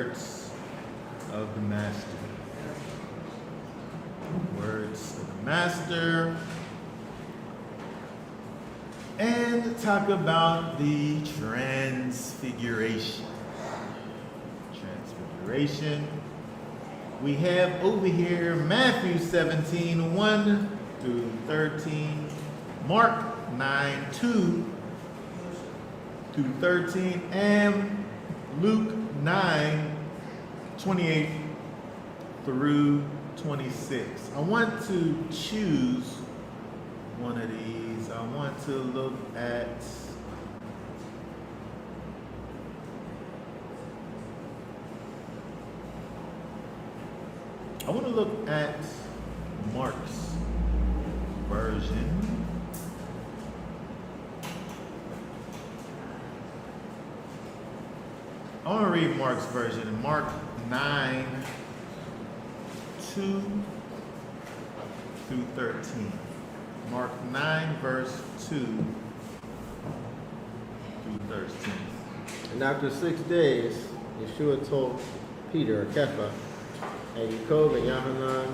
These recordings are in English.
words of the Master. Words of the Master. And talk about the Transfiguration. Transfiguration. We have over here Matthew 17, 1 through 13, Mark 9, 2 through 13, and Luke 9, 28 through 26. I want to choose one of these. I want to look at Mark's version. I want to read Mark's version. Mark 9, 2 through 13. Mark 9, verse 2 through 13. And after 6 days, Yeshua told Peter, Kepha, and Jacob and Yohanan,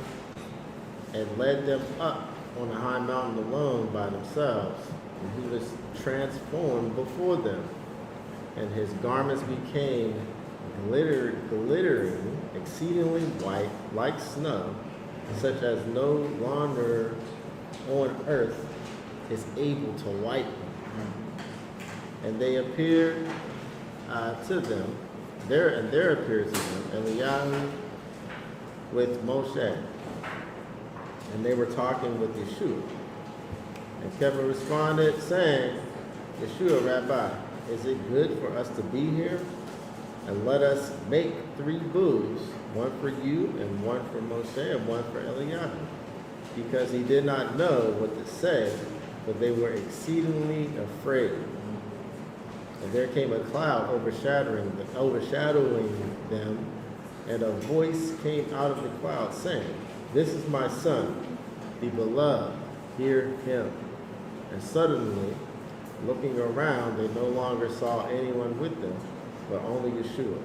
and led them up on a high mountain alone by themselves. And he was transformed before them, and his garments became glittering, exceedingly white, like snow, such as no launder on earth is able to whiten. And they appeared to them, there appeared to them Eliyahu with Moshe, and they were talking with Yeshua. And Kepha responded, saying, Yeshua, Rabbi, is it good for us to be here? And let us make 3 booths, one for you, and one for Moshe, and one for Eliyahu. Because he did not know what to say, but they were exceedingly afraid. And there came a cloud overshadowing them, and a voice came out of the cloud, saying, This is my son, the beloved, hear him. And suddenly, looking around, they no longer saw anyone with them, but only Yeshua.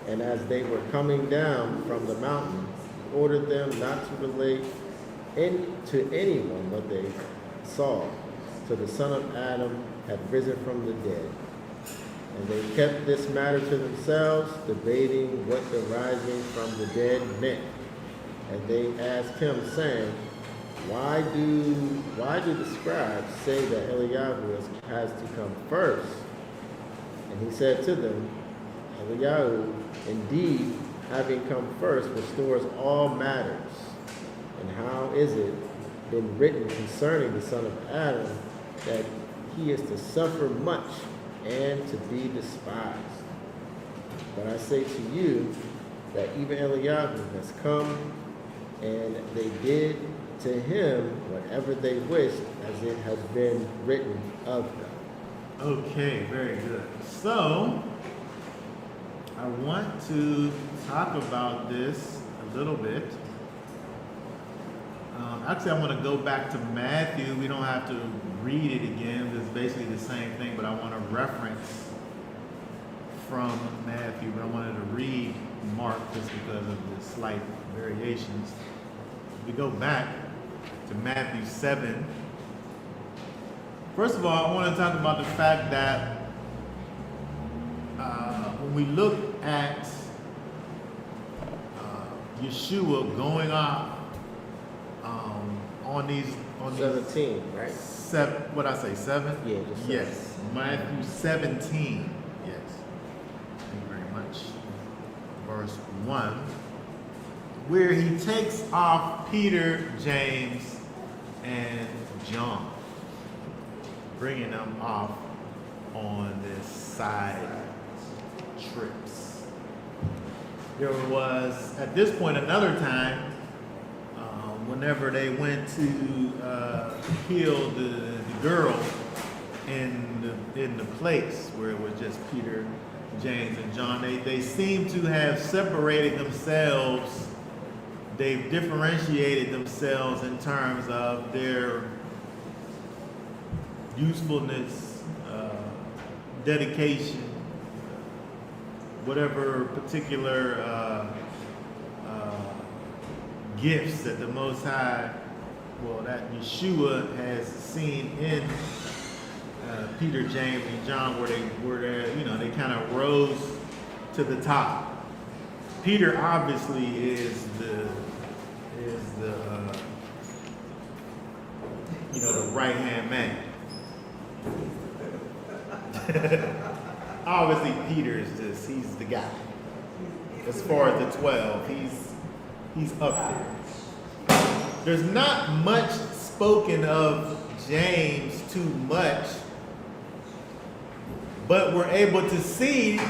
And as they were coming down from the mountain, he ordered them not to relate to anyone what they saw, till the Son of Adam had risen from the dead. And they kept this matter to themselves, debating what the rising from the dead meant. And they asked him, saying, Why do the scribes say that Eliyahu has to come first? And he said to them, Eliyahu, indeed, having come first, restores all matters. And how is it been written concerning the Son of Adam that he is to suffer much and to be despised? But I say to you that even Eliyahu has come, and they did to him whatever they wished, as it has been written of them. Okay, very good. So, I want to talk about this a little bit. Actually, I'm going to go back to Matthew. We don't have to read it again. It's basically the same thing, but I want to reference from Matthew. But I wanted to read Mark just because of the slight variations. We go back to Matthew 7. First of all, I want to talk about the fact that when we look at Yeshua going off on 17, right? What I say, 7? Yeah, just 7. Yes, Matthew 17. Yes, thank you very much. Verse 1, where he takes off Peter, James, and John, bringing them off on this side trips. There was, at this point, another time, whenever they went to heal the girl in the place where it was just Peter, James, and John, they seem to have separated themselves. They've differentiated themselves in terms of their usefulness, dedication, whatever particular gifts that the Most High, well, that Yeshua has seen in Peter, James, and John, where they kind of rose to the top. Peter obviously is the the right hand man. Obviously, Peter is he's the guy. As far as the 12, he's up there. There's not much spoken of James too much, but we're able to see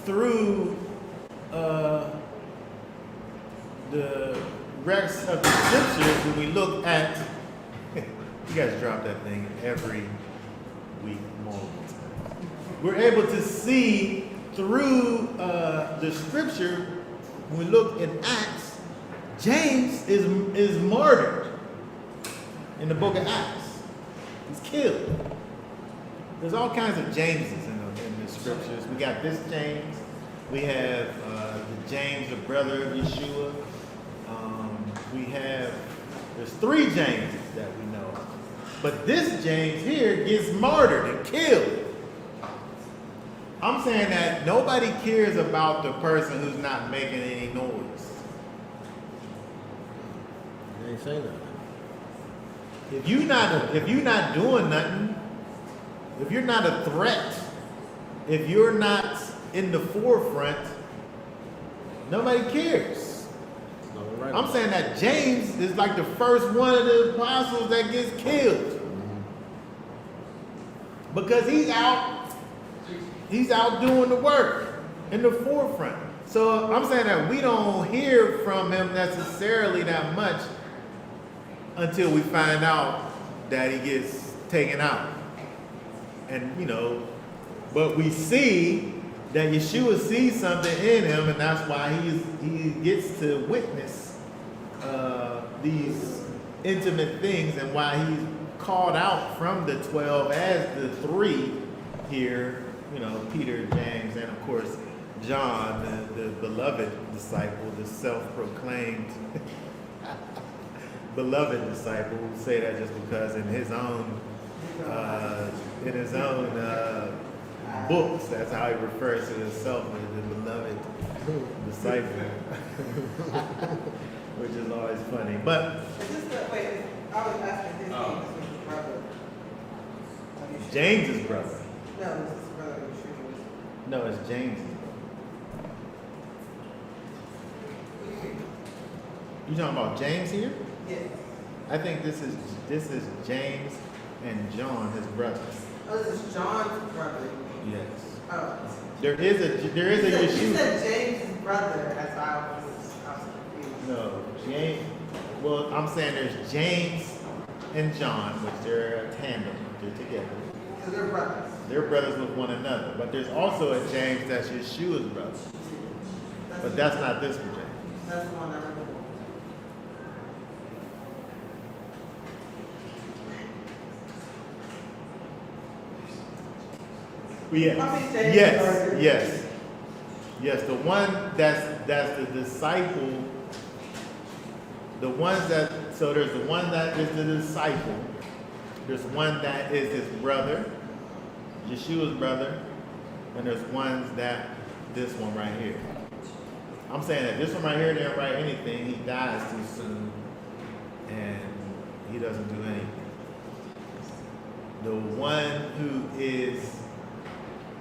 through the rest of the scriptures when we look at. You guys drop that thing every week, multiple times. We're able to see through the scripture when we look in Acts. James is martyred in the book of Acts. He's killed. There's all kinds of Jameses in the scriptures. We got this James. We have the James, the brother of Yeshua. There's 3 Jameses that we know of. But this James here gets martyred and killed. I'm saying that nobody cares about the person who's not making any noise. They ain't saying that. If you're not doing nothing, if you're not a threat, if you're not in the forefront, nobody cares. Right. I'm saying that James is like the first one of the apostles that gets killed. Because he's out doing the work in the forefront. So I'm saying that we don't hear from him necessarily that much until we find out that he gets taken out. And but we see that Yeshua sees something in him, and that's why he gets to witness these intimate things, and why he's called out from the 12 as the 3 here, Peter, James, and of course John, the beloved disciple, the self-proclaimed beloved disciple. We'll say that just because in his own books, that's how he refers to himself as the beloved disciple. Which is always funny. But wait, I was asking his name is his brother. James's brother. No, it's his brother. Yeshua. No, it's James's brother. You talking about James here? Yes. I think this is James and John, his brothers. Oh, this is John's brother. Yes. Oh. There is a You Yeshua. said James's brother. That's why I was confused. No, James. Well, I'm saying there's James and John, which they're a tandem. They're together. So they're brothers. They're brothers with one another. But there's also a James that's Yeshua's brother. But that's not this one, James. That's the one I remember. Yes. The one that's the disciple. The ones that there's the one that is the disciple. There's one that is his brother, Yeshua's brother, and there's ones that this one right here. I'm saying that this one right here didn't write anything. He dies too soon, and he doesn't do anything. The one who is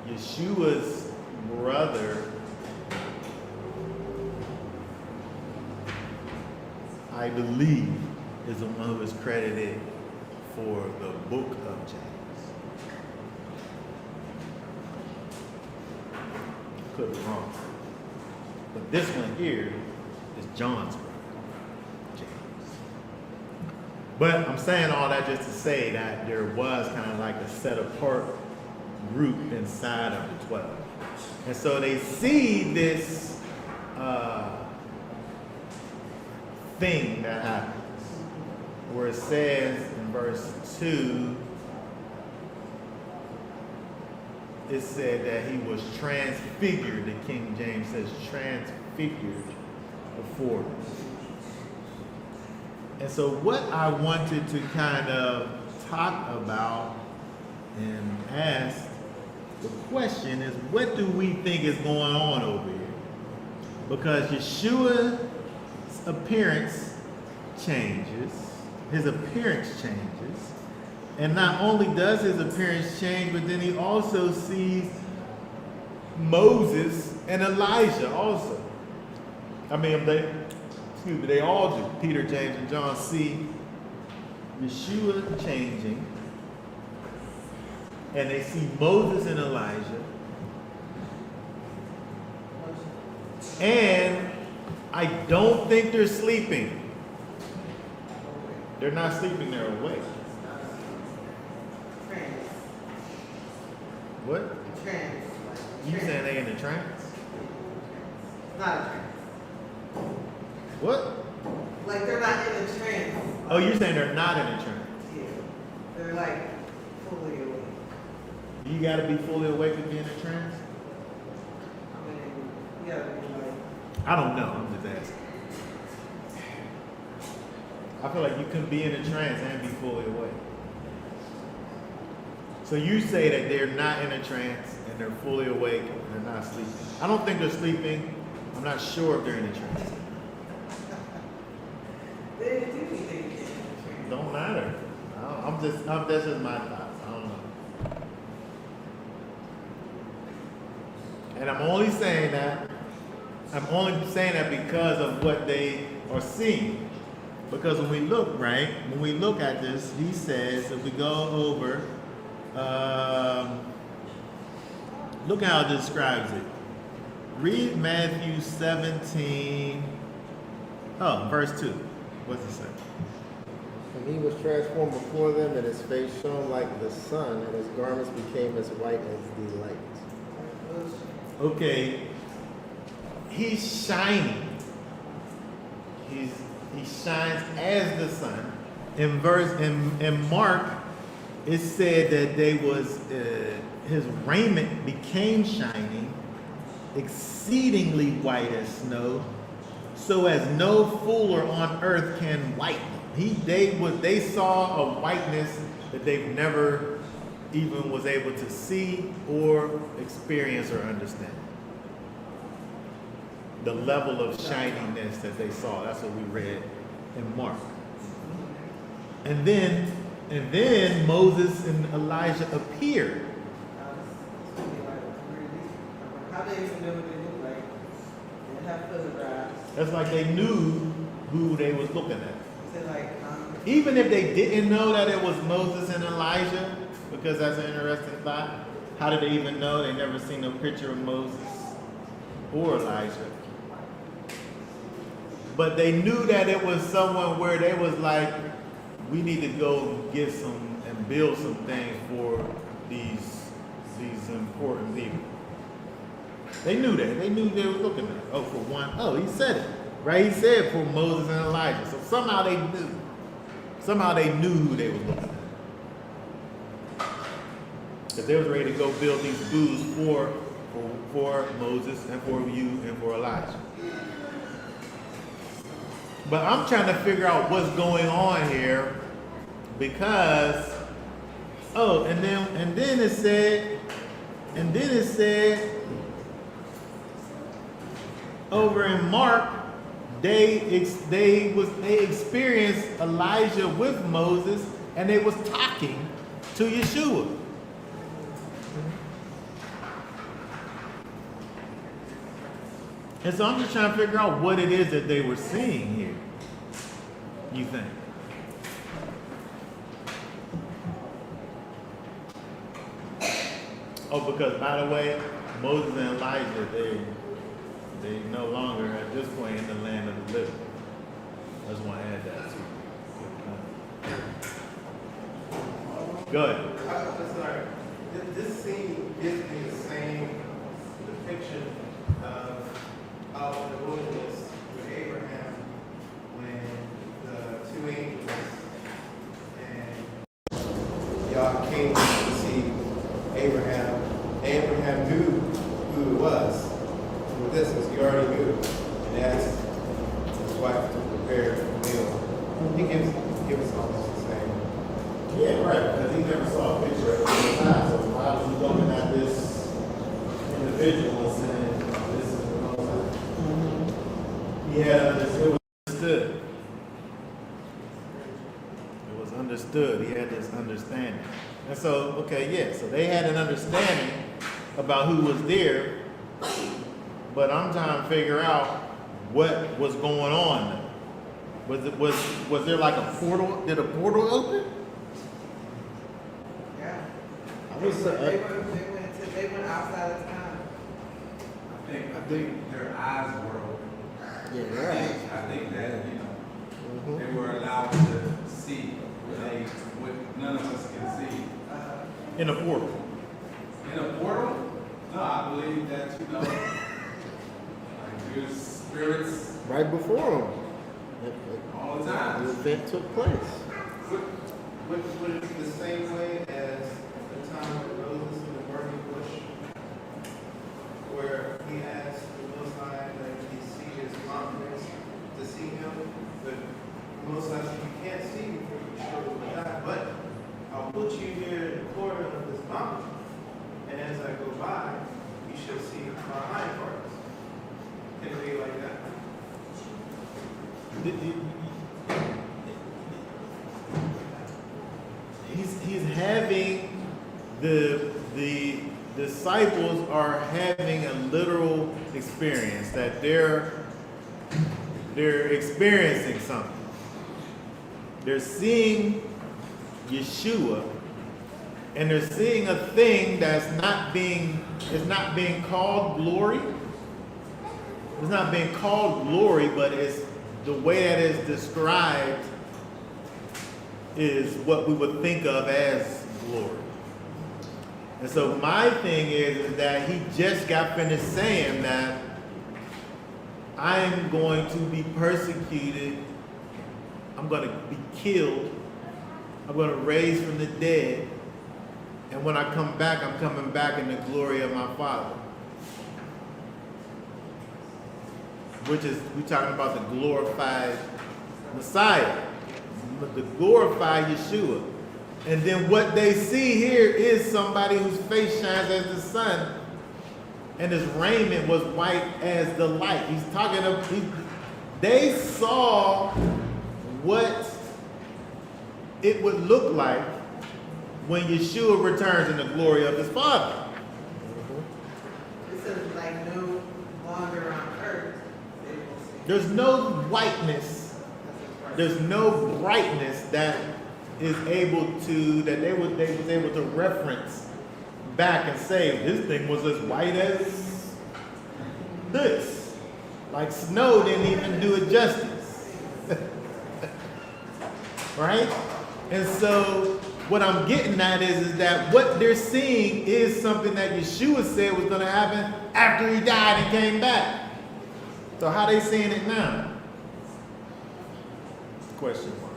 Yeshua's brother, I believe, is the one who is credited for the book of James. Could be wrong. But this one here is John's brother, James. But I'm saying all that just to say that there was kind of like a set apart group inside of the 12. And so they see this thing that happens, where it says in verse 2, it said that he was transfigured. The King James says transfigured before them. And so what I wanted to kind of talk about and ask the question is, what do we think is going on over here? Because Yeshua's appearance changes. His appearance changes. And not only does his appearance change, but then he also sees Moses and Elijah also. I mean, they all do. Peter, James, and John see Yeshua changing. And they see Moses and Elijah. And I don't think they're sleeping. They're not sleeping, they're awake. Trance. What? Trance. You saying they in a trance? Not a trance. What? Like they're not in a trance. Oh, you're saying they're not in a trance. Yeah. They're like fully awake. You gotta be fully awake to be in a trance? I mean, you gotta be like, I don't know, I'm just asking. I feel like you can be in a trance and be fully awake. So you say that they're not in a trance and they're fully awake and they're not sleeping. I don't think they're sleeping. I'm not sure if they're in a trance. they do be thinking in a trance. Don't matter. That's just my thoughts. I don't know. And I'm only saying that because of what they are seeing. Because when we look, right, when we look at this, he says, if we go over, look how it describes it. Read Matthew 17, verse 2. What's it say? And he was transformed before them, and his face shone like the sun, and his garments became as white as the light. Okay, he's shining. He shines as the sun. In Mark, it said that his raiment became shining, exceedingly white as snow, so as no fuller on earth can whiten them. They saw a whiteness that they've never even was able to see or experience or understand. The level of shininess that they saw. That's what we read in Mark. And then Moses and Elijah appeared. How they even know what they look like? They have photographs. That's like they knew who they was looking at. So like, Even if they didn't know that it was Moses and Elijah, because that's an interesting thought. How did they even know? They never seen no picture of Moses or Elijah. But they knew that it was someone where they was like, we need to go get some and build some things for these important people. They knew that. They knew they were looking at. Oh, for one. Oh, he said it. Right? He said for Moses and Elijah. So somehow they knew. Somehow they knew who they was looking at. Because they was ready to go build these booths for Moses and for you and for Elijah. But I'm trying to figure out what's going on here because, and then it said over in Mark, they experienced Elijah with Moses and they was talking to Yeshua. And so I'm just trying to figure out what it is that they were seeing here, you think? Oh, because by the way, Moses and Elijah, they no longer at this point in the land of the living. I just want to add that too. Go ahead. I'm sorry. This scene gives me the same depiction of out in the wilderness with Abraham when the two angels and Yah came to see Abraham and Abraham knew who it was. With this, because he already knew, and asked his wife to prepare a meal. He gives almost the same. Yeah, right, because he never saw a picture of it at the time. So why was he looking at this individual and saying, this is the Most High? He had understood. It was understood. He had this understanding. And so, okay, yeah, so they had an understanding about who was there, but I'm trying to figure out what was going on. Was there like a portal? Did a portal open? Yeah. I was They went outside of time. I think their eyes were open. yeah, right. I think that, Mhm. they were allowed to see what none of us can see. In a portal. In a portal? No, I believe that, like your spirits Right before him, all the the time. event took place. Would it be the same way as the time of Moses in the burning bush, where he asked the Most High that he see his countenance to see him, but the Most High said, you can't see me for you surely will die, but I'll put you here in the corner of this mountain, and as I go by, you shall see my hind parts. Can it be like that? He's having the disciples are having a literal experience that they're experiencing something. They're seeing Yeshua, and they're seeing a thing that's not being called glory. It's not being called glory, but it's the way that it's described is what we would think of as glory. And so my thing is that he just got finished saying that I'm going to be persecuted, I'm going to be killed, I'm going to raise from the dead, and when I come back, I'm coming back in the glory of my Father. Which is, we're talking about the glorified Messiah, the glorified Yeshua. And then what they see here is somebody whose face shines as the sun, and his raiment was white as the light. He's talking of, they saw what it would look like when Yeshua returns in the glory of his Father. This is like no longer on earth. They will see. There's no whiteness, there's no brightness that is able to, that they was able to reference back and say, this thing was as white as this. Like snow didn't even do it justice. Right? And so what I'm getting at is that what they're seeing is something that Yeshua said was going to happen after he died and came back. So how they seeing it now? Question mark.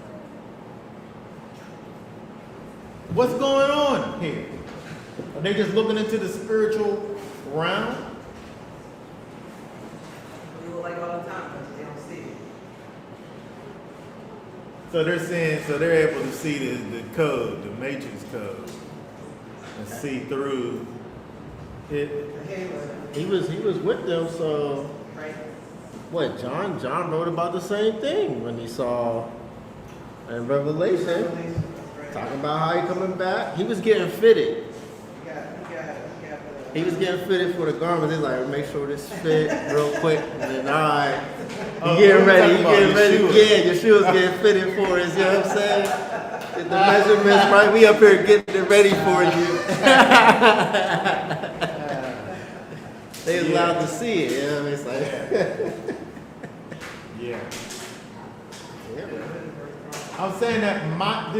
What's going on here? Are they just looking into the spiritual realm? They look like all the time, but they don't see it. So they're saying, so they're able to see the code, the matrix code, and see through it. The halo, He was with them, so right? what? John wrote about the same thing when he saw in Revelation, Revelation, right. talking about how he coming back. He was getting fitted. He was getting fitted for the garment. He's like, make sure this fit real quick. And then, all right, you getting ready. You getting ready. Yeah, Yeshua's getting fitted for us. You know what I'm saying? The measurements, right? We up here getting it ready for you. They allowed to see it. You know what I mean? It's like, Yeah. yeah, man. I'm saying that my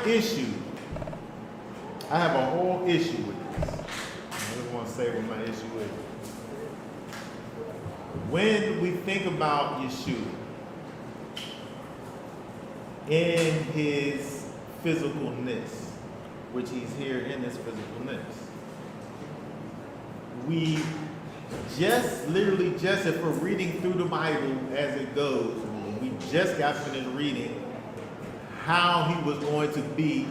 issue, I have a whole issue with this. I just want to say what my issue is. When we think about Yeshua in his physicalness, which he's here in his physicalness. We just, literally just, if we're reading through the Bible as it goes, we just got finished reading how he was going to be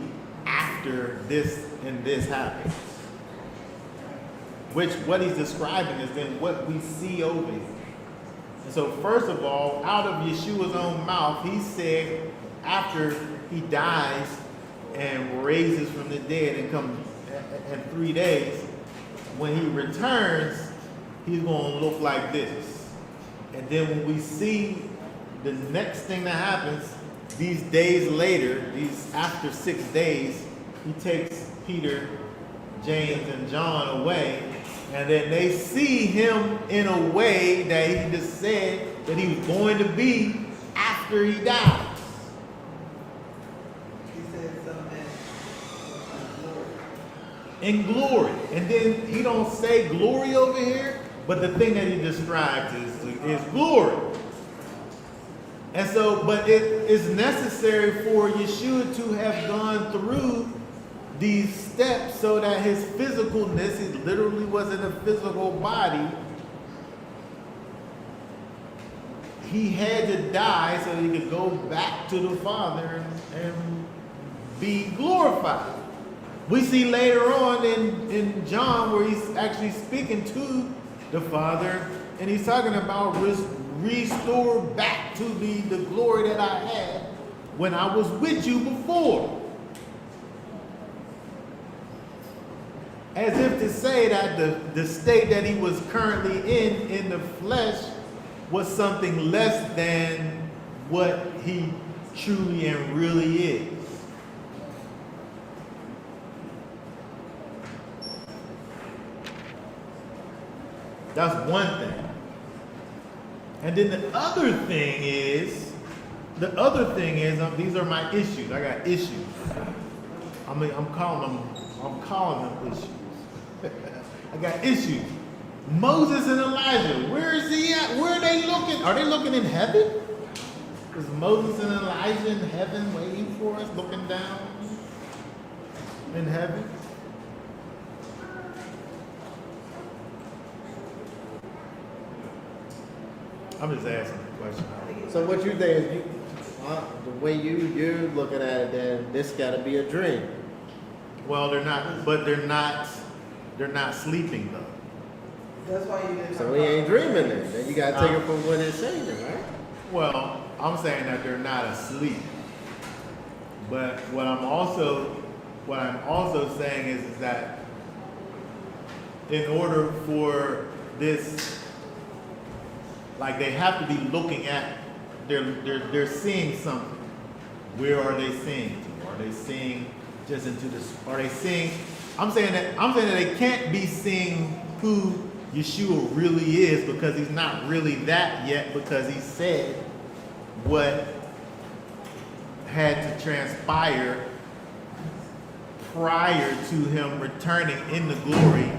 after this and this happens. Which, what he's describing is then what we see over here. And so first of all, out of Yeshua's own mouth, he said after he dies and raises from the dead and comes in 3 days, when he returns, he's going to look like this. And then when we see the next thing that happens, these days later, after 6 days, he takes Peter, James, and John away, and then they see him in a way that he just said that he was going to be after he dies. He said something In glory. And then he don't say glory over here, but the thing that he describes is glory. And so, but it is necessary for Yeshua to have gone through these steps so that his physicalness, he literally wasn't a physical body. He had to die so he could go back to the Father and be glorified. We see later on in John where he's actually speaking to the Father, and he's talking about restore back to me the glory that I had when I was with you before. As if to say that the state that he was currently in the flesh was something less than what he truly and really is. That's one thing. And then the other thing is, these are my issues. I got issues. I'm calling them issues. I got issues. Moses and Elijah, where is he at? Where are they looking? Are they looking in heaven? Is Moses and Elijah in heaven waiting for us, looking down in heaven? I'm just asking a question. So what you think is the way you're looking at it, then this got to be a dream. Well, they're not sleeping though. That's why you didn't. So he ain't dreaming then you got to take it from what it's saying, right? Well, I'm saying that they're not asleep. But what I'm also saying is that in order for this, like, they have to be looking at, they're seeing something. Where are they seeing to? Are they seeing just into this? Are they seeing? I'm saying that they can't be seeing who Yeshua really is, because he's not really that yet, because he said what had to transpire prior to him returning in the glory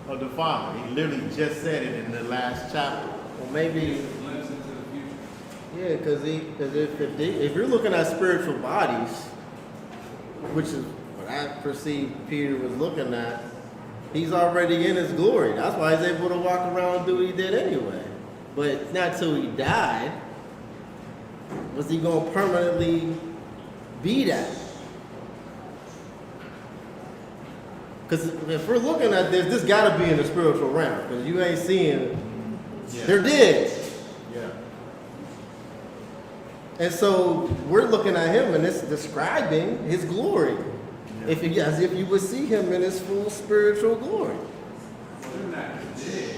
of the Father. He literally just said it in the last chapter. Well, maybe. Glimpse into the future. Yeah, because if you're looking at spiritual bodies, which is what I perceive Peter was looking at, he's already in his glory. That's why he's able to walk around and do what he did anyway. But not till he died was he going to permanently be that. Because if we're looking at this got to be in the spiritual realm, because you ain't seeing. Yeah. They're dead. Yeah. And so we're looking at him and it's describing his glory. Yeah. As if you would see him in his full spiritual glory. They're not dead.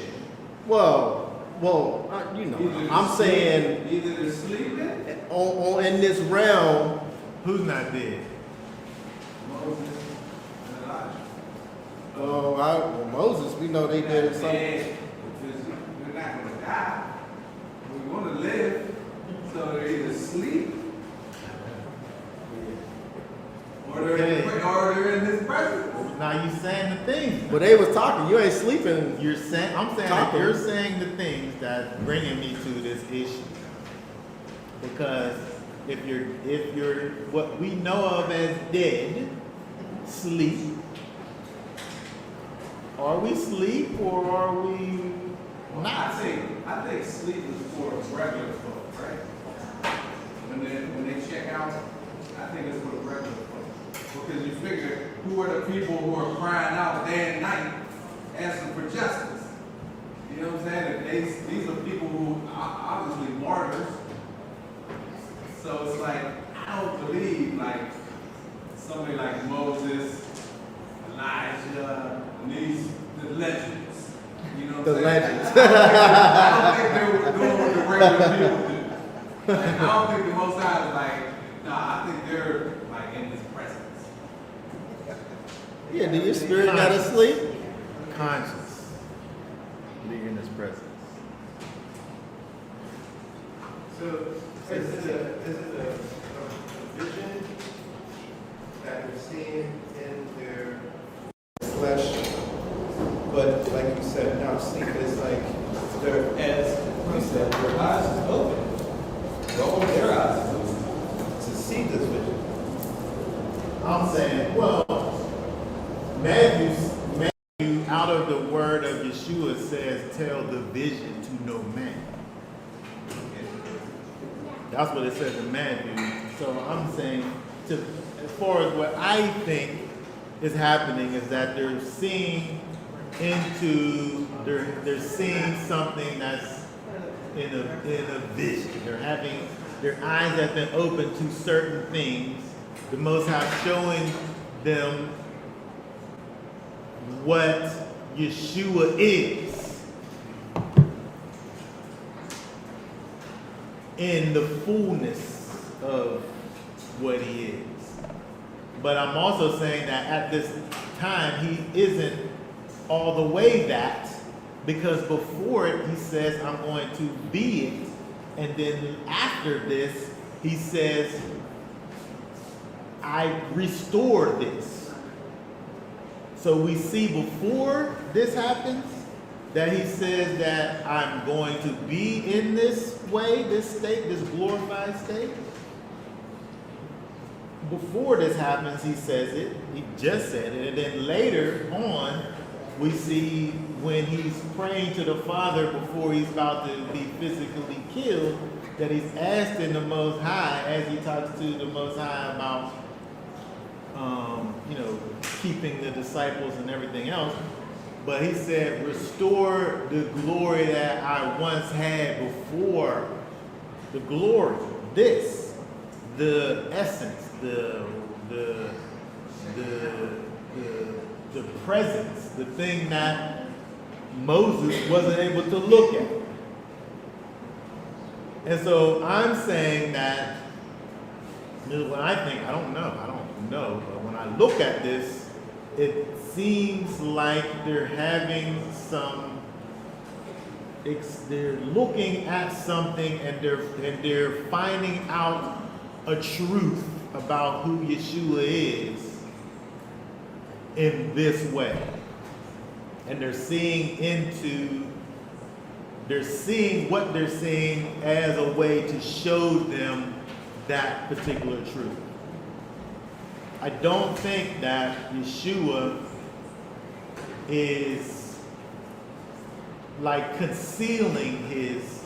Well, I'm saying Either they're sleeping, in this realm, Who's not dead? Moses and Elijah. Moses, we know they did something. Dead, because they're not going to die. We're going to live, so they're either asleep or they're in his presence. Now you saying the things. But they was talking. You ain't sleeping. I'm saying that you're saying the things that bringing me to this issue. Because if you're what we know of as dead, sleep? Are we asleep or are we not? I think sleep is for regular folk, right? When they check out, I think it's for the regular folk. Because you figure, who are the people who are crying out day and night asking for justice? You know what I'm saying? These are people who are obviously martyrs. So it's like, I don't believe like somebody like Moses, Elijah, and the legends. You know what The I'm saying? legends. I don't think they were doing what the regular people do. Like, I don't think the Most High is like, nah, I think they're like in His presence. Yeah, do your spirit gotta sleep? Conscious. Being in his presence. So is it a vision that they're seeing in their flesh? But like you said, not sleep. It's like they're, as you said, their eyes is open. Their eyes is open to see this vision. I'm saying, well, Matthew, out of the word of Yeshua says, tell the vision to no man. That's what it says in Matthew. So I'm saying, as far as what I think is happening is that they're seeing they're seeing something that's in a vision. They're having, their eyes have been opened to certain things. The Most High showing them what Yeshua is in the fullness of what he is. But I'm also saying that at this time he isn't all the way that, because before it he says I'm going to be it, and then after this he says I restore this. So we see before this happens that he says that I'm going to be in this way, this state, this glorified state. Before this happens, he says it. He just said it. And then later on, we see when he's praying to the Father before he's about to be physically killed, that he's asking the Most High, as he talks to the Most High about keeping the disciples and everything else. But he said, restore the glory that I once had before. The glory, the essence, the presence, the thing that Moses wasn't able to look at. And so I'm saying that, when I think, I don't know, but when I look at this, it seems like they're having they're looking at something and they're finding out a truth about who Yeshua is in this way. And they're seeing what they're seeing as a way to show them that particular truth. I don't think that Yeshua is like concealing his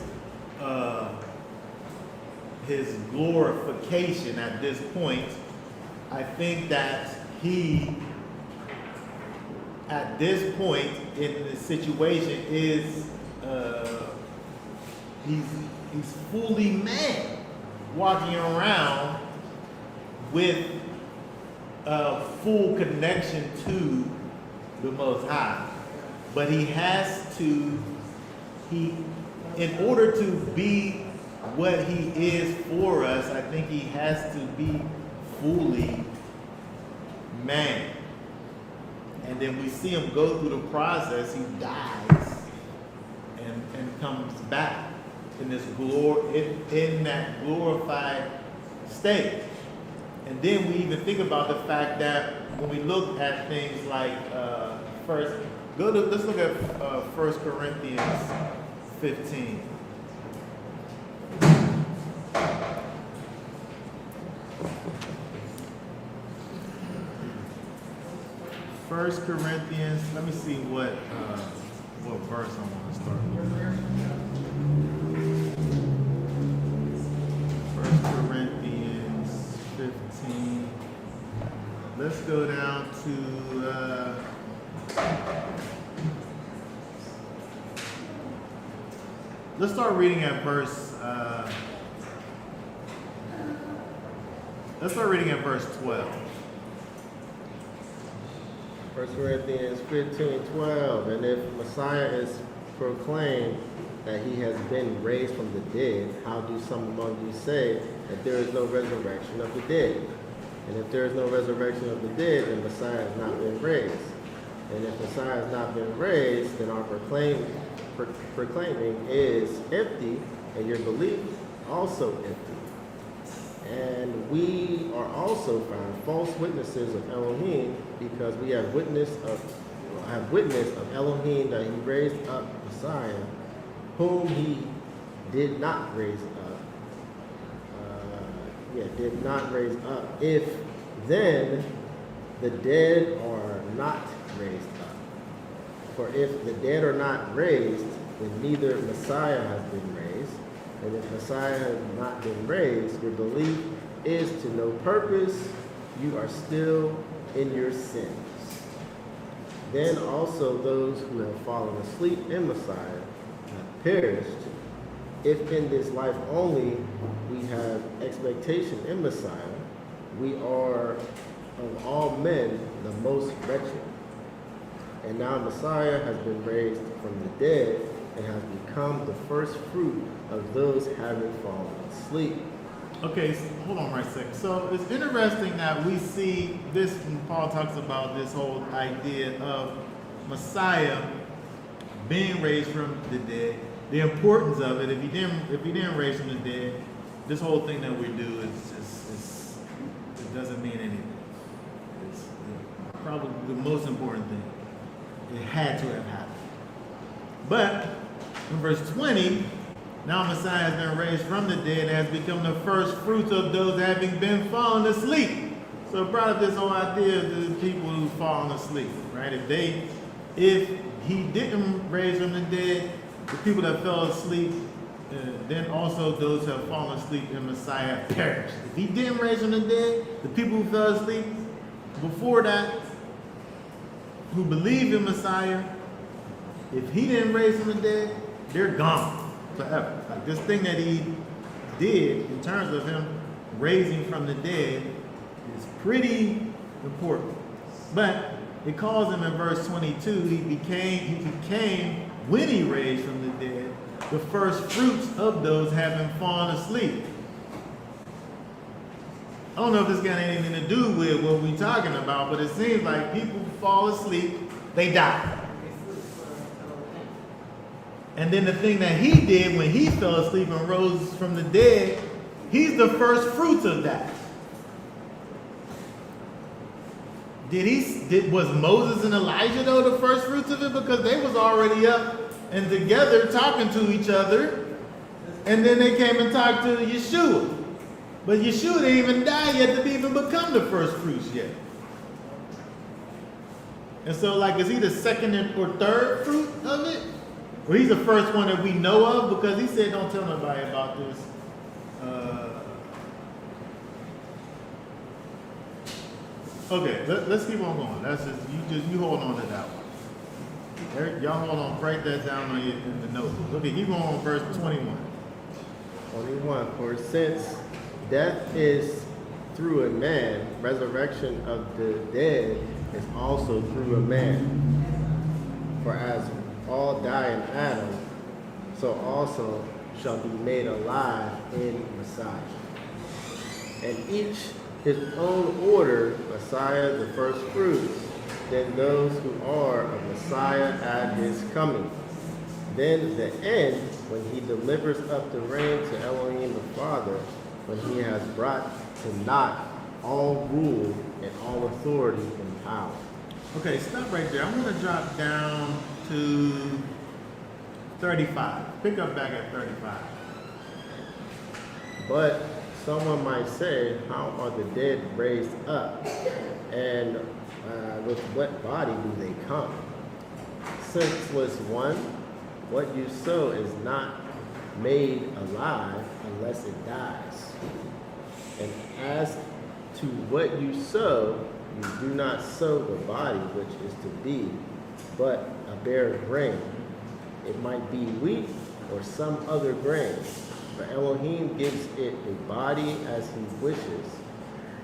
glorification at this point. I think that he, at this point in the situation, is he's fully man, walking around with a full connection to the Most High. But he has to, in order to be what he is for us, I think he has to be fully man. And then we see him go through the process. He dies and comes back in this in that glorified state. And then we even think about the fact that when we look at things like let's look at 1 Corinthians 15. 1 Corinthians, let me see what verse I want to start with. 1 Corinthians 15. Let's go down to let's start reading at verse let's start reading at verse 12. 1 Corinthians 15:12. And if Messiah is proclaimed that he has been raised from the dead, how do some among you say that there is no resurrection of the dead? And if there is no resurrection of the dead, then Messiah has not been raised. And if Messiah has not been raised, then our proclaiming is empty, and your belief also empty. And we are also found false witnesses of Elohim, because we have witnessed of Elohim that he raised up Messiah, whom he did not raise up. Did not raise up. If then the dead are not raised up. For if the dead are not raised, then neither Messiah has been raised. And if Messiah has not been raised, your belief is to no purpose. You are still in your sins. Then also those who have fallen asleep in Messiah have perished. If in this life only we have expectation in Messiah, we are of all men the most wretched. And now Messiah has been raised from the dead and has become the first fruit of those having fallen asleep. Okay, so hold on right a second. So it's interesting that we see this when Paul talks about this whole idea of Messiah being raised from the dead. The importance of it. If he didn't raise from the dead, this whole thing that we do it doesn't mean anything. It's probably the most important thing. It had to have happened. But in verse 20, now Messiah has been raised from the dead and has become the first fruits of those having been fallen asleep. So it brought up this whole idea of the people who've fallen asleep, right? If he didn't raise from the dead, the people that fell asleep, then also those who have fallen asleep in Messiah have perished. If he didn't raise from the dead, the people who fell asleep before that, who believe in Messiah, if he didn't raise from the dead, they're gone forever. Like this thing that he did in terms of him raising from the dead is pretty important. But it calls him in verse 22, he became, when he raised from the dead, the first fruits of those having fallen asleep. I don't know if this got anything to do with what we're talking about, but it seems like people fall asleep, they die. And then the thing that he did when he fell asleep and rose from the dead, he's the first fruits of that. Was Moses and Elijah though the first fruits of it? Because they was already up and together talking to each other, and then they came and talked to Yeshua. But Yeshua didn't even die yet to even become the first fruits yet. And so like, is he the second or third fruit of it? Or he's the first one that we know of? Because he said don't tell nobody about this. Okay, let's keep on going. That's you hold on to that one. Eric, y'all hold on, write that down in the notebook. Okay, keep on verse 21. 21. For since death is through a man, resurrection of the dead is also through a man. For as all die in Adam, so also shall be made alive in Messiah. And each his own order, Messiah the first fruits, then those who are of Messiah at his coming. Then the end, when he delivers up the reign to Elohim the Father, when he has brought to naught all rule and all authority and power. Okay, stop right there. I'm going to drop down to 35. Pick up back at 35. But someone might say, how are the dead raised up? And with what body do they come? Senseless one, what you sow is not made alive unless it dies. And as to what you sow, you do not sow the body which is to be, but a bare grain. It might be wheat or some other grain. For Elohim gives it a body as he wishes,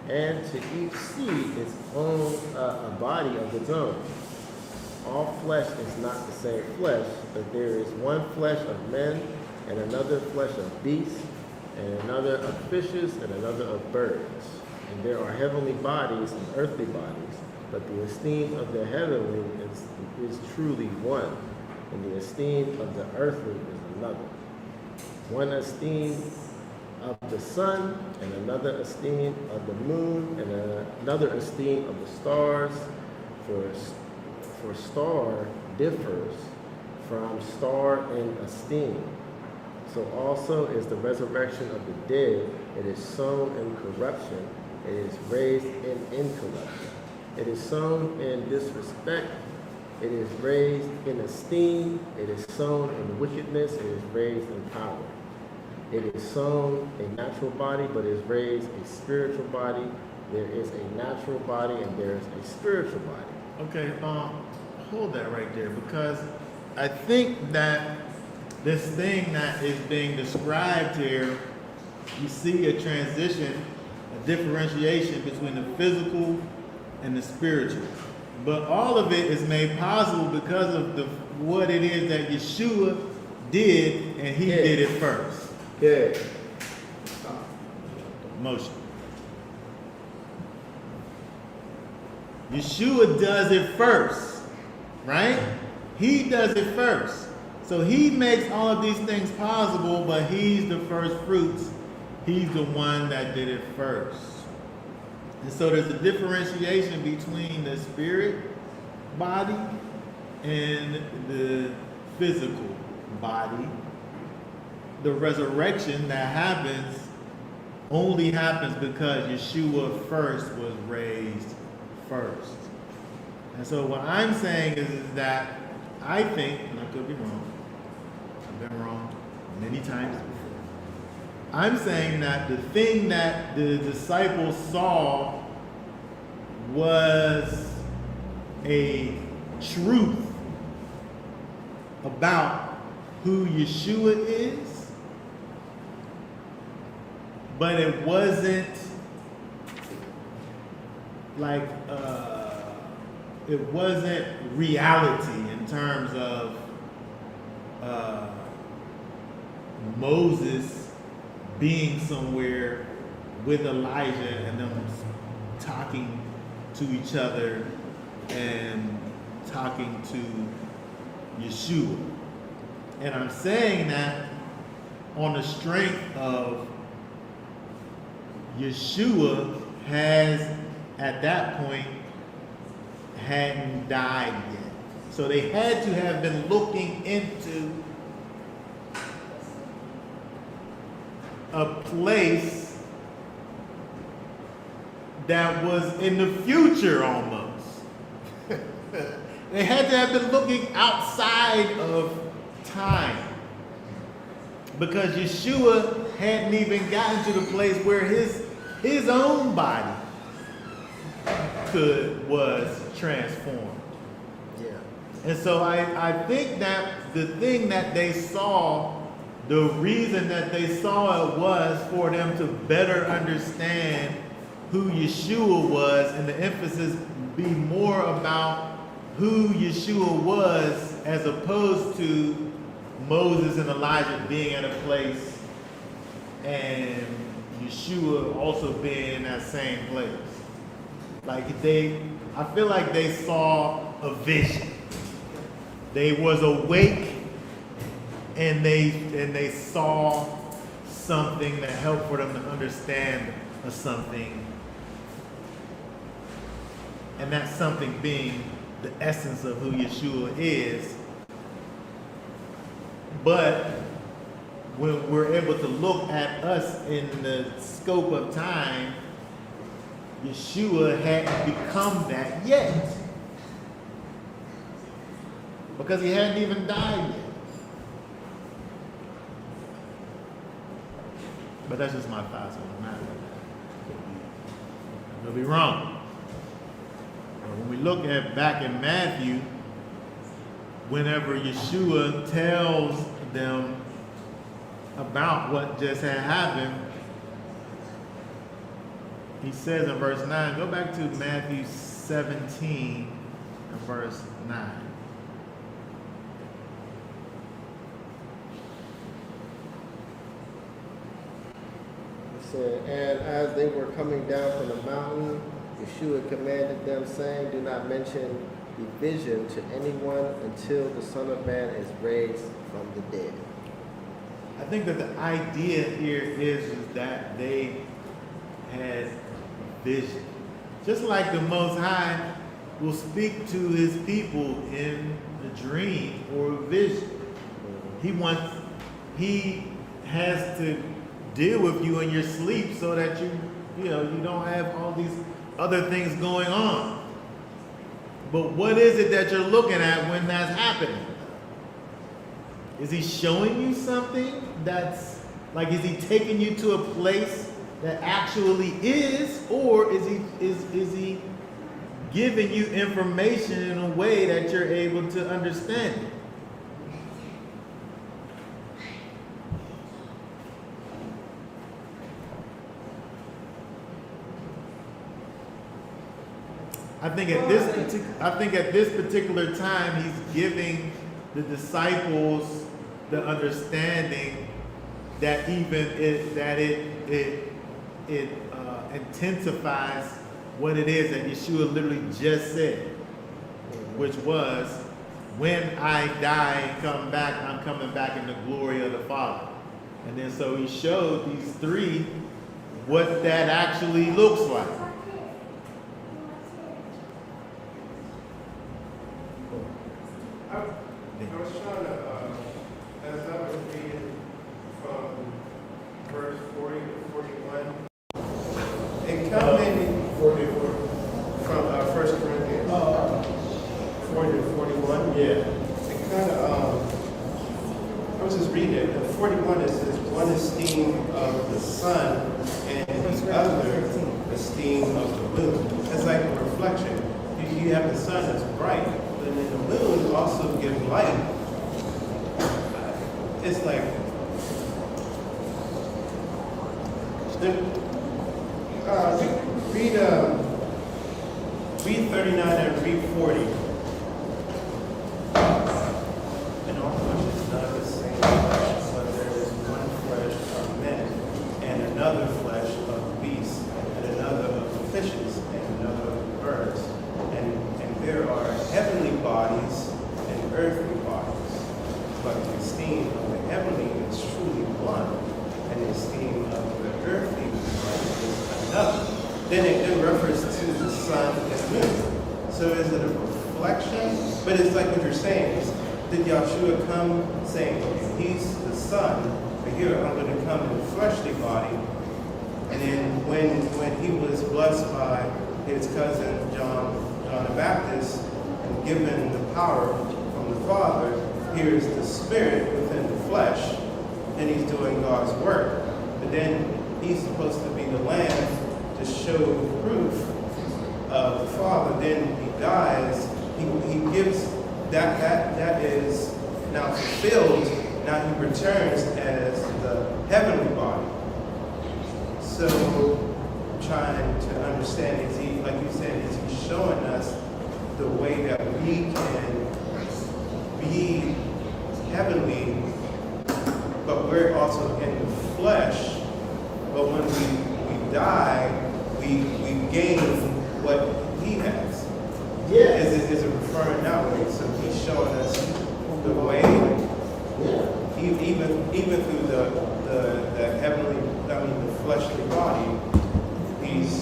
and to each seed its own a body of its own. All flesh is not the same flesh, but there is one flesh of men, and another flesh of beasts, and another of fishes, and another of birds. And there are heavenly bodies and earthly bodies, but the esteem of the heavenly is truly one, and the esteem of the earthly is another. One esteem of the sun, and another esteem of the moon, and another esteem of the stars, for star differs from star in esteem. So also is the resurrection of the dead. It is sown in corruption, it is raised in incorruption. It is sown in disrespect, it is raised in esteem. It is sown in wickedness, it is raised in power. It is sown a natural body, but is raised a spiritual body. There is a natural body and there is a spiritual body. Okay, hold that right there, because I think that this thing that is being described here, you see a transition, a differentiation between the physical and the spiritual. But all of it is made possible because of what it is that Yeshua did, and he did it first. Yeah. Motion. Yeshua does it first, right? He does it first. So he makes all of these things possible, but he's the first fruits. He's the one that did it first. And so there's a differentiation between the spirit body and the physical body. The resurrection that happens only happens because Yeshua first was raised first. And so what I'm saying is that I think, and I could be wrong, I've been wrong many times before. I'm saying that the thing that the disciples saw was a truth about who Yeshua is, but it wasn't like it wasn't reality in terms of Moses being somewhere with Elijah and them talking to each other and talking to Yeshua. And I'm saying that on the strength of Yeshua has, at that point, hadn't died yet. So they had to have been looking into a place that was in the future almost. They had to have been looking outside of time, because Yeshua hadn't even gotten to the place where his own body was transformed. Yeah. And so I think that the thing that they saw, the reason that they saw it was for them to better understand who Yeshua was, and the emphasis be more about who Yeshua was as opposed to Moses and Elijah being at a place and Yeshua also being in that same place. Like I feel like they saw a vision. They was awake and they saw something that helped for them to understand a something. And that something being the essence of who Yeshua is. But when we're able to look at us in the scope of time, Yeshua hadn't become that yet. Because he hadn't even died yet. But that's just my thoughts on the matter. I'll be wrong. But when we look at back in Matthew, whenever Yeshua tells them about what just had happened, he says in verse 9, go back to Matthew 17 and verse 9. It said, and as they were coming down from the mountain, Yeshua commanded them, saying, do not mention the vision to anyone until the Son of Man is raised from the dead. I think that the idea here is that they had vision. Just like the Most High will speak to his people in a dream or a vision. He has to deal with you in your sleep so that you don't have all these other things going on. But what is it that you're looking at when that's happening? Is he showing you something that's like, is he taking you to a place that actually is, or is he giving you information in a way that you're able to understand it? I think at this particular time, he's giving the disciples the understanding that it intensifies what it is that Yeshua literally just said, which was, when I die and come back, I'm coming back in the glory of the Father. And then so he showed these three what that actually looks like. I was trying to, as I was reading from verse 40 to 41, it kind of made me, 40 from 1 Corinthians 40 to 41. Yeah. It kind of, I was just reading it. At 41, it says, one esteem of the sun and the other esteem of the moon. It's like a reflection. You have the sun that's bright, and then the moon also gives light. It's like, read 39 and read 40. And all flesh is not the same flesh, but there is one flesh of men, and another flesh of beasts, and another of the fishes, and another of the birds. And there are heavenly bodies and earthly bodies, but the esteem of the heavenly is truly one, and the esteem of the earthly is another. Then it refers to the sun and moon. So is it a reflection? But it's like what you're saying is, did Yahshua come saying, okay, he's the sun, but here I'm going to come in a fleshly body. And then when he was blessed by his cousin John the Baptist and given the power from the Father, here is the Spirit within the flesh, and he's doing God's work. But then he's supposed to be the Lamb to show proof of the Father. Then he dies. He gives that is now fulfilled. Now he returns as the heavenly body. So trying to understand, is he, like you said, is he showing us the way that we can be heavenly, but we're also in the flesh. But when we die, we gain what he has. Yeah. Is it referring that way? So he's showing us the way, even through the heavenly, the fleshly body. He's,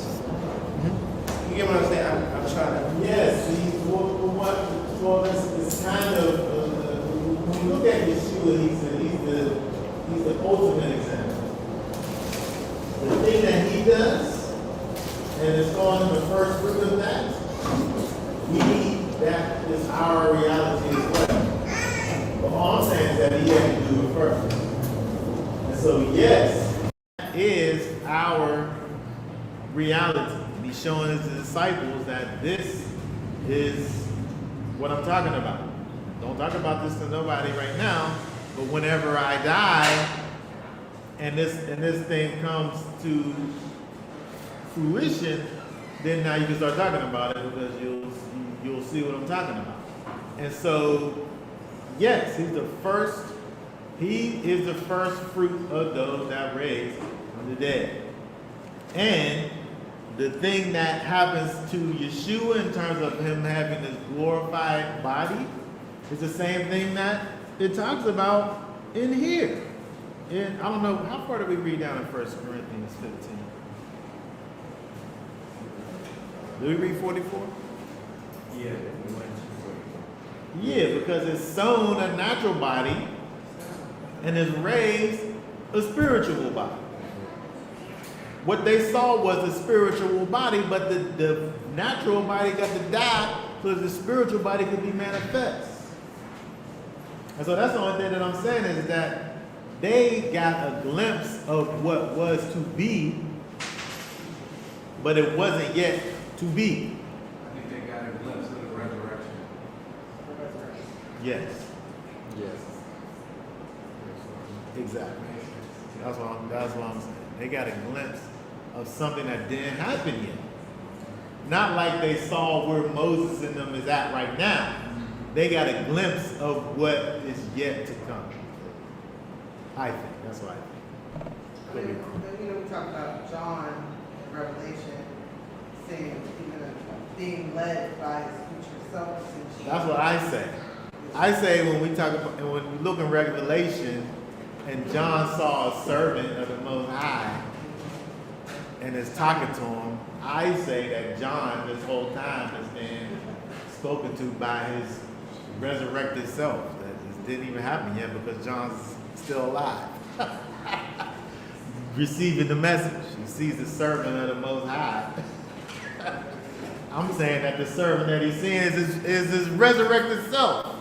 you get what I'm saying? I'm trying to. Yes, it's kind of, when you look at Yeshua, he's the ultimate example. The thing that he does, and it's on the first fruit of that, that is our reality as well. But all I'm saying is that he had to do it first. And so, yes, that is our reality. And he's showing his disciples that this is what I'm talking about. Don't talk about this to nobody right now, but whenever I die and this thing comes to fruition, then now you can start talking about it because you'll see what I'm talking about. And so, yes, he's the first. He is the first fruit of those that raised from the dead. And the thing that happens to Yeshua in terms of him having this glorified body is the same thing that it talks about in here. And I don't know, how far did we read down in 1 Corinthians 15? Did we read 44? Yeah, we went to 44. Yeah, because it's sown a natural body and is raised a spiritual body. What they saw was a spiritual body, but the natural body got to die so that the spiritual body could be manifest. And so that's the only thing that I'm saying is that they got a glimpse of what was to be, but it wasn't yet to be. I think they got a glimpse of the resurrection. Yes, Yes. exactly. That's what I'm saying. They got a glimpse of something that didn't happen yet. Not like they saw where Moses and them is at right now. They got a glimpse of what is yet to come. I think. That's what I think. Could be wrong. We talk about John in Revelation saying, being led by his future self. That's what I say. I say when we talk about, and when we look in Revelation, and John saw a servant of the Most High, and is talking to him, I say that John this whole time has been spoken to by his resurrected self. That just didn't even happen yet because John's still alive. Receiving the message. He sees the servant of the Most High. I'm saying that the servant that he's seeing is his resurrected self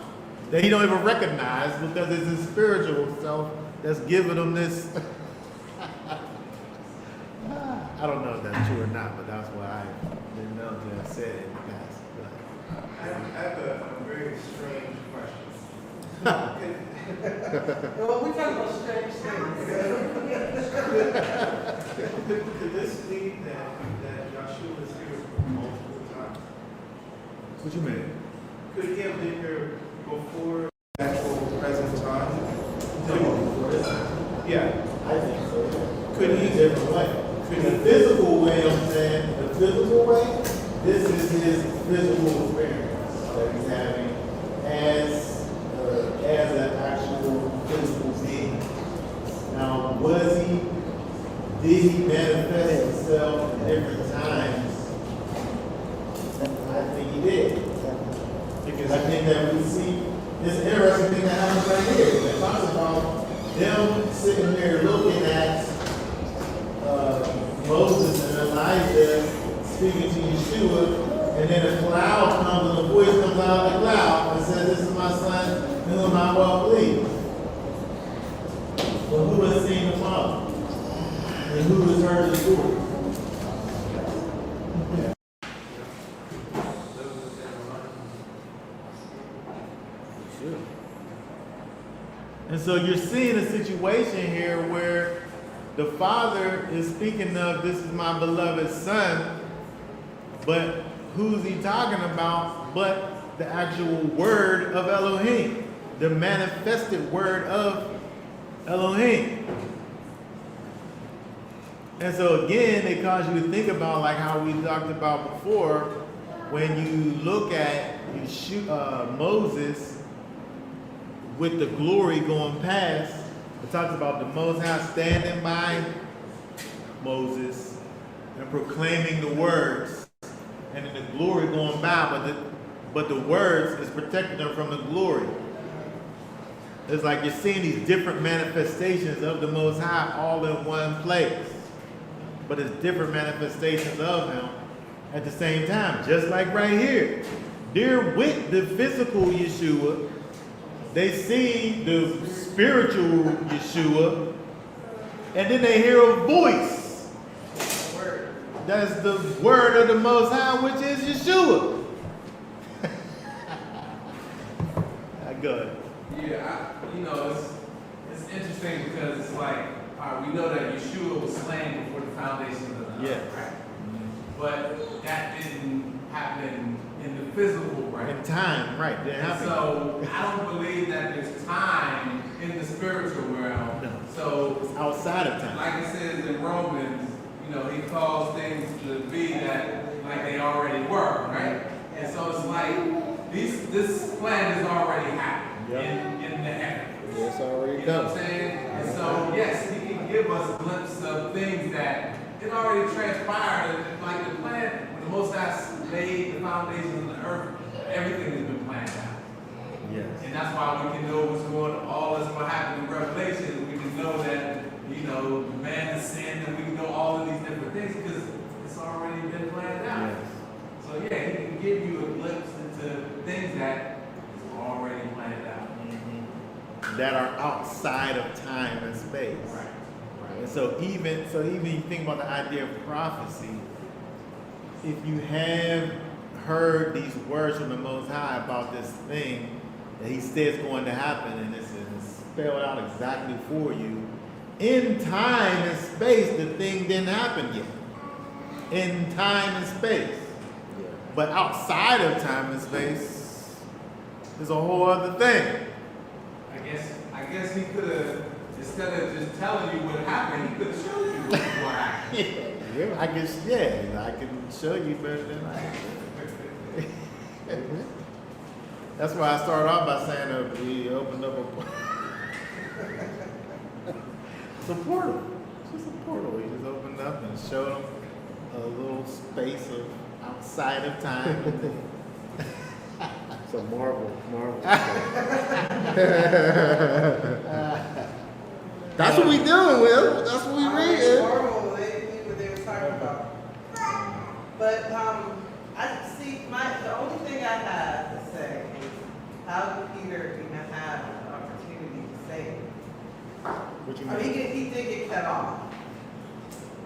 that he don't even recognize because it's his spiritual self that's giving him this. I don't know if that's true or not, but that's what I didn't know until I said it in the past. I have a very strange question. Well, we talk about strange things. Could this be that Joshua is here multiple times? What you mean? Could he have been here before actual present time? Yeah. I think so. Could he? Different way. In the physical way, I'm saying, the physical way, this is his physical experience that he's having as an actual physical being. Now, did he manifest himself at different times? I think he did. Because I think that we see this interesting thing that happens right here. It talks about them sitting there looking at Moses and Elijah speaking to Yeshua, and then a cloud comes and a voice comes out of the cloud and says, "This is my son, in whom I am well pleased." But who has seen the Father? And who has heard his voice? And so you're seeing a situation here where the Father is speaking of, "This is my beloved Son," but who's he talking about but the actual word of Elohim, the manifested word of Elohim. And so again, it causes you to think about like how we talked about before, when you look at Moses with the glory going past. It talks about the Most High standing by Moses and proclaiming the words, and then the glory going by, but the words is protecting them from the glory. It's like you're seeing these different manifestations of the Most High all in one place. but it's different manifestations of him at the same time. Just like right here. They're with the physical Yeshua. They see the spiritual Yeshua. And then they hear a voice. That's the word of the Most High, which is Yeshua. Go ahead. Yeah, it's interesting because it's like, we know that Yeshua was slain before the foundation of the earth, Yes. right? But that didn't happen in the physical realm. In time, right. Didn't And happen. so I don't believe that there's time in the spiritual realm. No. So It's outside of time. like it says in Romans, he calls things to be that like they already were, right? And so it's like this plan has already happened Yep. in the heavens. Yeah, it's already You know what I'm done. saying? And so yes, he can give us a glimpse of things that it already transpired. Like the plan, when the Most High made the foundations of the earth, everything has been planned out. Yes. And that's why we can know what's going on, all that's going to happen in Revelation. We can know that, man has sinned, and we can know all of these different things because it's already been planned out. Yes. So yeah, he can give you a glimpse into things that is already planned out. That are outside of time and space. Right. And so even you think about the idea of prophecy, if you have heard these words from the Most High about this thing that he says going to happen, and it's spelled out exactly for you, in time and space, the thing didn't happen yet. In time and space. Yeah. But outside of time and space, there's a whole other thing. I guess he could have, instead of just telling you what happened, he could have showed you what happened. Yeah, I can show you better than I can. That's why I started off by saying that we opened up it's a portal. It's just a portal. He just opened up and showed them a little space of outside of time. It's a marvel. That's what we doing, Will. That's what we reading. Normal, they knew what they were talking about. But, the only thing I have to say is, how did Peter even have an opportunity to say it? What you I mean, mean? he did get cut off.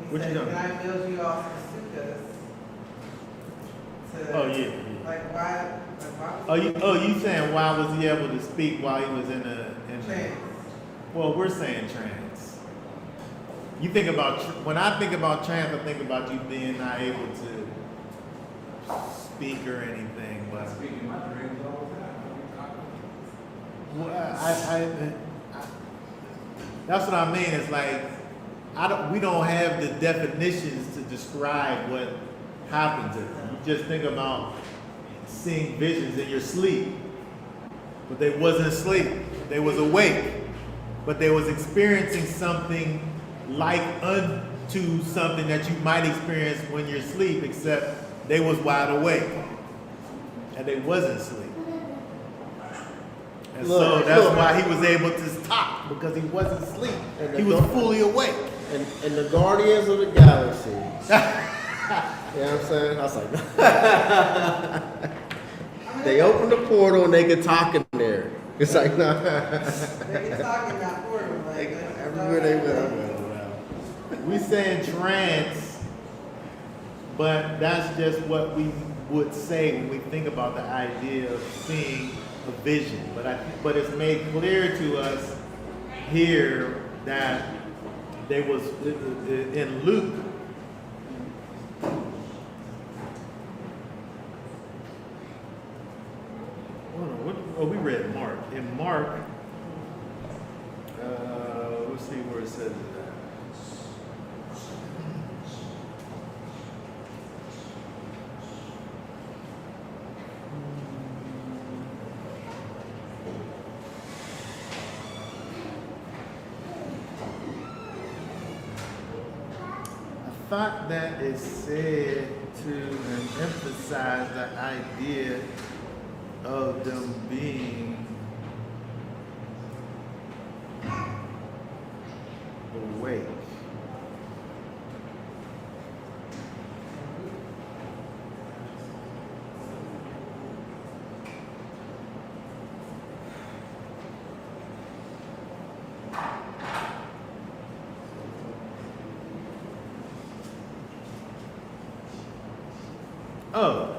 He What you said, done? "Can I build you all some sukkahs?" Oh yeah. Like, why You saying why was he able to speak while he was in the trans? Well, we're saying trans. You think about when I think about trans, I think about you being not able to speak or anything. I But speak in my dreams all the time. well, that's what I mean. It's like we don't have the definitions to describe what happened to them. You just think about seeing visions in your sleep, but they wasn't asleep. They was awake, but they was experiencing something like unto something that you might experience when you're asleep, except they was wide awake and they wasn't asleep. And so that's why he was able to talk, because he wasn't asleep. He was fully awake. And the Guardians of the Galaxy. You know what I'm saying? I was like, they opened the portal and they could talk in there. It's like, nah. They can talk in that portal, like, Everywhere they went. We saying trance, but that's just what we would say when we think about the idea of seeing a vision. But it's made clear to us here that there was in Luke. We read Mark. In Mark, let's see where it says it. I thought that it said to emphasize the idea of them being awake. Oh,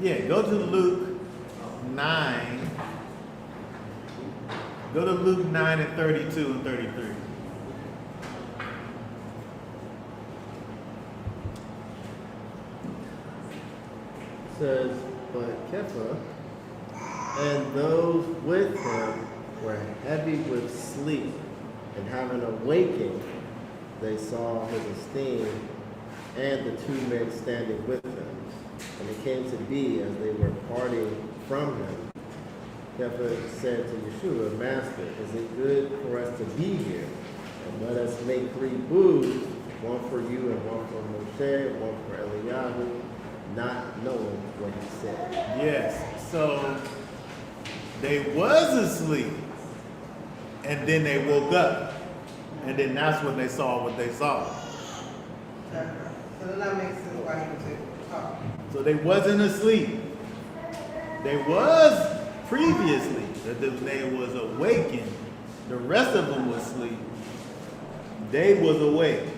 yeah, go to Luke 9. Go to Luke 9 and 32 and 33. Says, but Kepha and those with him were heavy with sleep, and having awakened, they saw his esteem and the two men standing with him. And it came to be as they were parting from him, Kepha said to Yeshua, Master, is it good for us to be here? And let us make 3 booths, one for you and one for Moshe, one for Eliyahu, not knowing what he said. Yes, so they was asleep, and then they woke up, and then that's when they saw what they saw. So then that makes sense why he was able to talk. So they wasn't asleep. They was previously, that they was awakened. The rest of them was asleep. They was awake.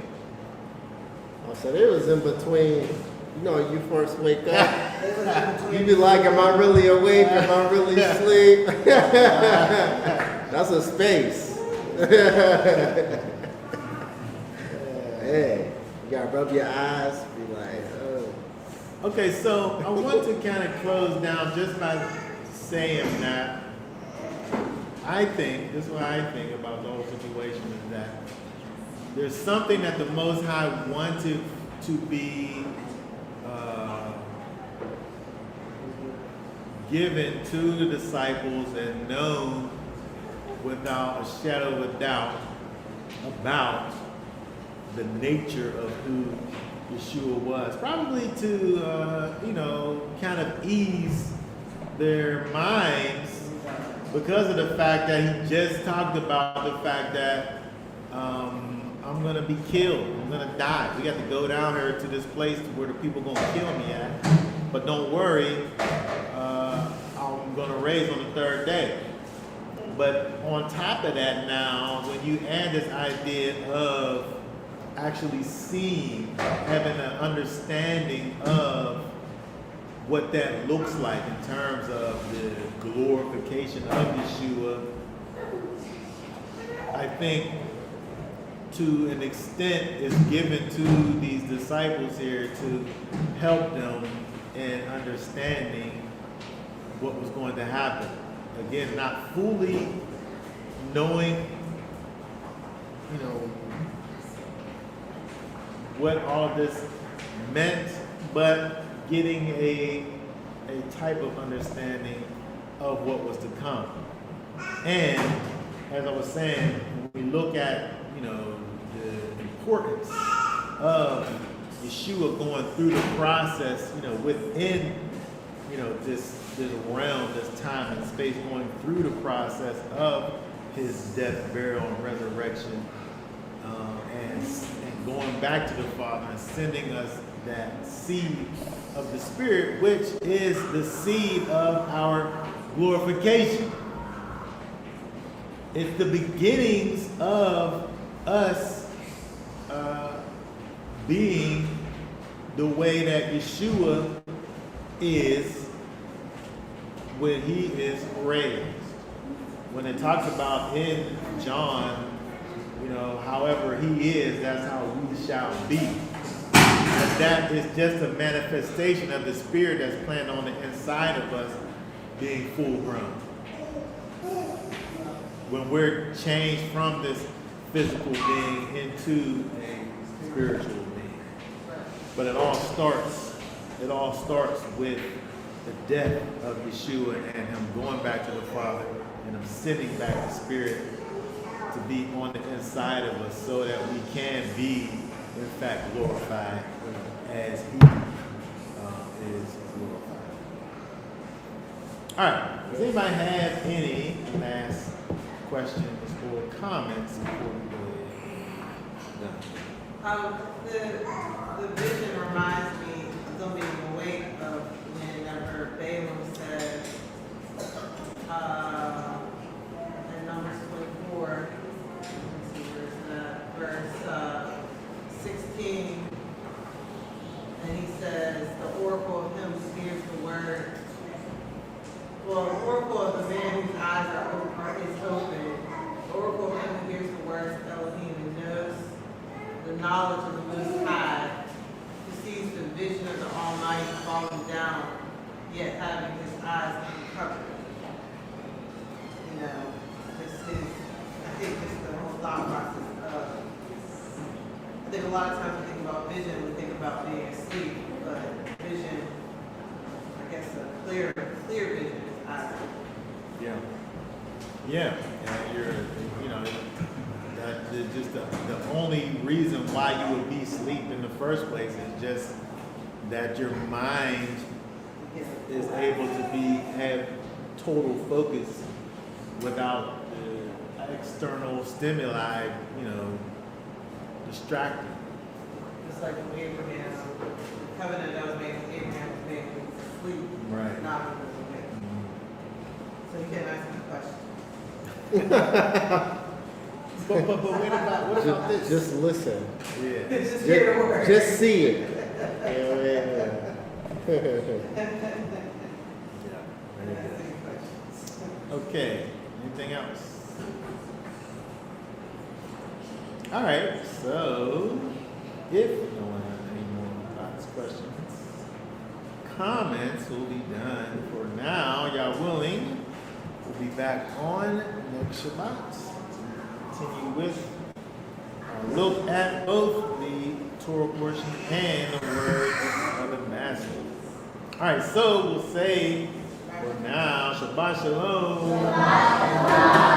Oh, so they was in between. You know, you first wake up, They was in between. you be like, am I really awake? Am I really asleep? That's a space. Hey, you gotta rub your eyes, be like, oh. Okay, so I want to kind of close down just by saying that I think, this is what I think about the whole situation, is that there's something that the Most High wanted to be given to the disciples and known without a shadow of a doubt about the nature of who Yeshua was. Probably to, kind of ease their minds because of the fact that he just talked about the fact that I'm going to be killed. I'm going to die. We got to go down here to this place where the people going to kill me at. But don't worry, I'm going to raise on the 3rd day. But on top of that now, when you add this idea of actually seeing, having an understanding of what that looks like in terms of the glorification of Yeshua, I think to an extent is given to these disciples here to help them in understanding what was going to happen. Again, not fully knowing, what all this meant, but getting a type of understanding of what was to come. And as I was saying, when we look at, the importance of Yeshua going through the process, within, this realm, this time and space, going through the process of his death, burial, and resurrection, and going back to the Father and sending us that seed of the Spirit, which is the seed of our glorification. It's the beginnings of us being the way that Yeshua is when he is raised. When it talks about in John, however he is, that's how we shall be. And that is just a manifestation of the Spirit that's planted on the inside of us being full grown. When we're changed from this physical being into a spiritual being. But it all starts with the death of Yeshua and him going back to the Father and him sending back the Spirit to be on the inside of us so that we can be, in fact, glorified as he is glorified. All right. Does anybody have any last questions or comments before we go ahead? The vision reminds me of them being awake of whenever Balaam said, in Numbers 24, let's see, verse 16, and he says, the oracle of knowledge of the Most High, who sees the vision of the Almighty falling down, yet having his eyes uncovered. You know, this is, I think just the whole thought process of, I think a lot of times we think about vision, we think about being asleep, but vision, I guess a clear vision is eyes. Yeah. Yeah. And you're, you know, that is just the only reason why you would be asleep in the first place is just that your mind is able to have total focus without the external stimuli, you know, distracting. Just like when Abraham, the covenant that was made with Abraham was made when he was asleep, Right. not when he was awake. So you can't ask me a question. But what about this? Just listen. Yeah. Just hear the word. Just see it. Yeah. Yeah. Ask any questions. Okay. Anything else? All right. So, if no one has any more thoughts, questions, comments, will be done for now. Y'all willing? We'll be back on next Shabbat. Continue with our look at both the Torah portion and the words of the Master. All right. So we'll say for now, Shabbat Shalom.